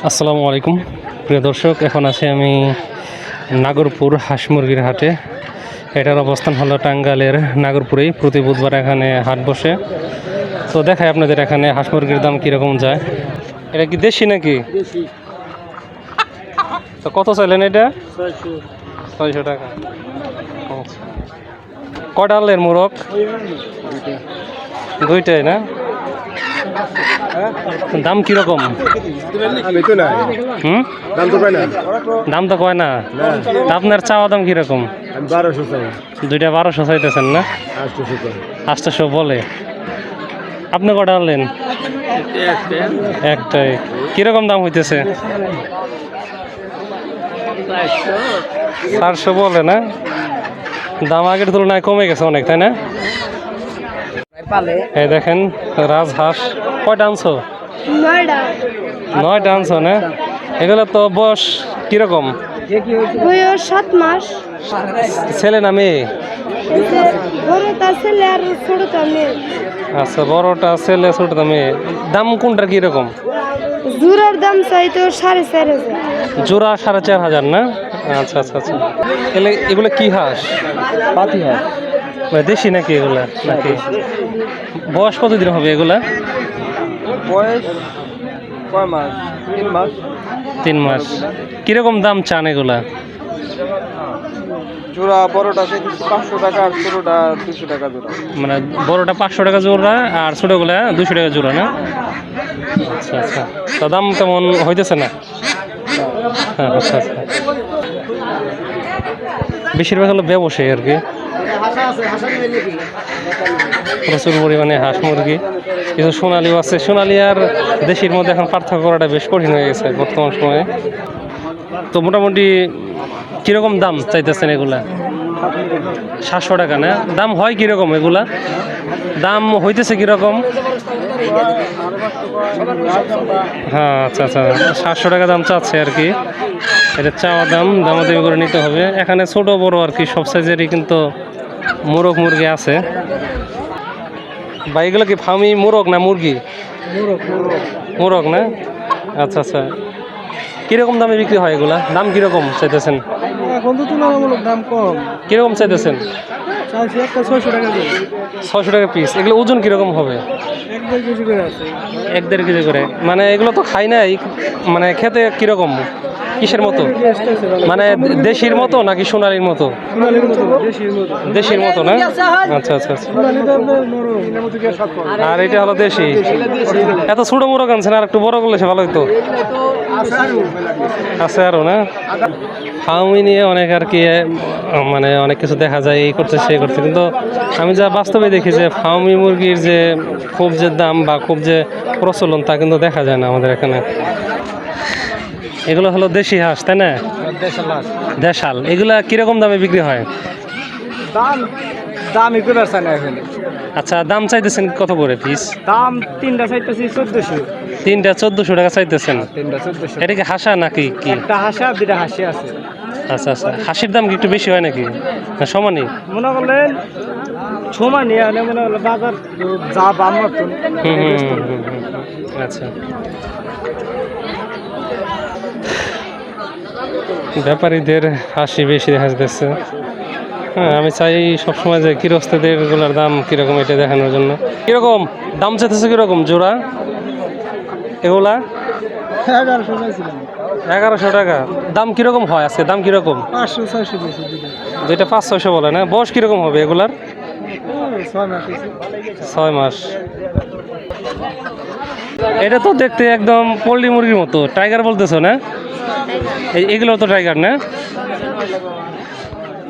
আসসালামু আলাইকুম প্রিয় দর্শক, এখন আছি আমি নাগরপুর হাঁস মুরগির হাটে। এটার অবস্থান হলো টাঙ্গাইলের নাগরপুরেই। প্রতি বুধবার এখানে হাট বসে। তো দেখাই আপনাদের এখানে হাঁস মুরগির দাম কীরকম যায়। এটা কি দেশি নাকি? তো কত চাইলেন এটা? 600 টাকা। আচ্ছা, কয়টা আনলেন মোরগ? দুইটাই না? দাম কিরকম? দাম তো কয় না। আপনার চাওয়া দাম কিরকম? 1200 চাই। দুইটা 1200 চাইতেছেন না? 800 বলে। আপনি কটা আনলেন? একটাই। কিরকম দাম হইতেছে? 400 বলে না? দাম আগের তুলনায় কমে গেছে অনেক, তাই না? এই দেখেন রাজহাঁস। কয়টা আনছো? 9টা আনছো না? এগুলো তো বয়স কিরকম? 7 মাস। ছেলে না মেয়ে? বড়টা ছেলে আর ছোটটা মেয়ে। আচ্ছা, বড়টা ছেলে ছোটটা মেয়ে। দাম কোনটার কিরকম? জোড়ার দাম চাই তো 4,500। জোড়া 4,500 না? আচ্ছা আচ্ছা আচ্ছা। এগুলো কি হাঁস? পাতি হাঁস। মানে দেশি নাকি এগুলা? নাকি বয়স কতদিন হবে এগুলা? বয়স কয় মাস? 3 মাস। 3 মাস। কিরকম দাম চান এগুলা? জোড়া বড়টা 500 টাকা আর ছোটটা 200 টাকা জোড়া। মানে বড়টা 500 টাকা জোড়া আর ছোটগুলা 200 টাকা জোড়া না? আচ্ছা আচ্ছা। তো দাম তেমন হইতেছে না? হ্যাঁ, আচ্ছা আচ্ছা। বেশিরভাগ হলো ব্যবসায়ী আর কি। প্রচুর পরিমাণে হাঁস মুরগি, কিছু সোনালিও আছে। সোনালি আর দেশির মধ্যে এখন পার্থক্য করাটা বেশ কঠিন হয়ে গেছে বর্তমান সময়ে। তো মোটামুটি কীরকম দাম চাইতেছেন এগুলা? 700 টাকা না? দাম হয় কীরকম এগুলা? দাম হইতেছে কীরকম? হ্যাঁ, আচ্ছা আচ্ছা। 700 টাকা দাম চাচ্ছে আর কি। এটা চাওয়া দাম, দামাদামি করে নিতে হবে। এখানে ছোট বড় আর কি সব সাইজেরই কিন্তু মোরগ মুরগি আছে। বা এগুলো কি ফার্মি মোরগ না মুরগি? মোরগ না? আচ্ছা আচ্ছা। কীরকম দামে বিক্রি হয় এগুলা? দাম কীরকম চাইতেছেন? এখন তো তুলনামূলক দাম কম। কীরকম চাইতেছেন? চাইছি একটা 600 টাকা দিয়ে। 600 টাকা পিস। এগুলো ওজন কীরকম হবে? 1-1.5 কেজি করে আছে। 1-1.5 কেজি করে। মানে এগুলো তো খাই নাই, মানে খেতে কীরকম? কিসের মতো? মানে দেশির মতো নাকি সোনালির মতো? দেশির মতো না? আচ্ছা আচ্ছা আচ্ছা। আর এটা হলো দেশি। এত ছোট মোরগ আনছেন, আর একটু বড় করলে সে ভালো হতো। আছে আরো না? ফার্মি নিয়ে অনেক আর কি, মানে অনেক কিছু দেখা যায়, এই করছে সেই করছে, কিন্তু আমি যা বাস্তবে দেখি যে ফার্মি মুরগির যে খুব যে দাম বা খুব যে প্রচলন তা কিন্তু দেখা যায় না আমাদের এখানে। এগুলো হলো দেশি হাঁস, তাই না? দেশাল। এগুলা কিরকম দামে বিক্রি হয়? দাম একটু বেশি না এখানে। আচ্ছা, দাম চাইতেছেন কত করে পিস? দাম 3টা চাইতেছি 1400। 3টা 1400 টাকা চাইতেছেন? 3টা 1400। এটা কি হাসা নাকি কি? একটা হাসা আর 2টা হাসি আছে। আচ্ছা আচ্ছা। হাসির দাম কি একটু বেশি হয় নাকি, না সমানই? মনে করলেন সময় নিয়ে আনে, মনে হলো বাজার যা দাম মতন। আচ্ছা। ব্যাপারীদের হাসি বেশি দেখা যাচ্ছে। হ্যাঁ, আমি চাই সবসময় যে গৃহস্থদের গুলার দাম কীরকম এটা দেখানোর জন্য। কীরকম দাম চাইতেছে? কীরকম জোড়া এগুলা? 1100 টাকা। দাম কীরকম হয় আজকে? দাম কীরকম? 500-600 যেটা 500-600 বলে না? বয়স কীরকম হবে এগুলার? 6 মাস। এটা তো দেখতে একদম পোল্ট্রি মুরগির মতো। টাইগার বলতেছো না? এগুলো তো টাইগার না?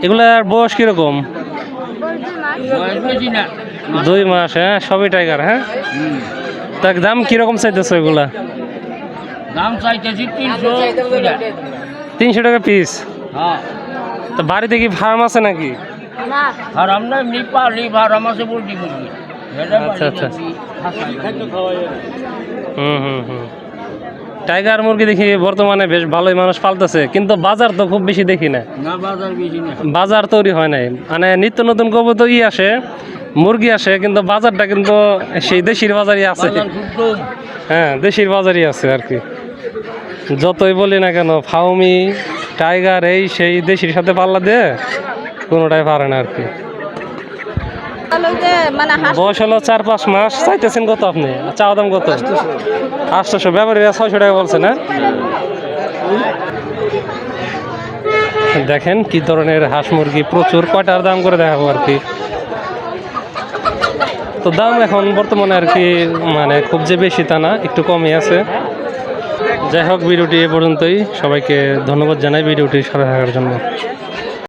এগুলার বয়স কিরকম? 2 মাস। হ্যাঁ, সবই টাইগার। হ্যাঁ, তার দাম কিরকম চাইতেছো এগুলা? দাম চাইতেছি 300 টাকা পিস। তো বাড়িতে কি ফার্ম আছে নাকি? ফার্ম না, এমনি পালি ফার্ম আছে পোল্ট্রি মুরগি। আচ্ছা আচ্ছা। টাইগার মুরগি দেখি বর্তমানে বেশ ভালোই মানুষ পালতেছে, কিন্তু বাজার তো খুব বেশি দেখি না। বাজার বেশি না, বাজার তৈরি হয় নাই। মানে নিত্য নতুন কবুতর আসে, মুরগি আসে, কিন্তু বাজারটা কিন্তু সেই দেশির বাজারই আছে। হ্যাঁ, দেশির বাজারই আছে আর কি। যতই বলি না কেন ফাউমি টাইগার এই সেই দেশির সাথে পাল্লা দিয়ে কোনোটাই পারে না আর কি। মানে বয়স হলো 4-5 মাস। চাইতেছেন কত আপনি? চাওয়া দাম কত? 800। ব্যাপারীরা 600 টাকা বলছে না? দেখেন কি ধরনের হাঁস মুরগি, প্রচুর। কয়টার দাম করে দেখাবো আর কি। তো দাম এখন বর্তমানে আর কি মানে খুব যে বেশি তা না, একটু কমই আছে। যাই হোক, ভিডিওটি এ পর্যন্তই। সবাইকে ধন্যবাদ জানাই ভিডিওটির সাথে থাকার জন্য।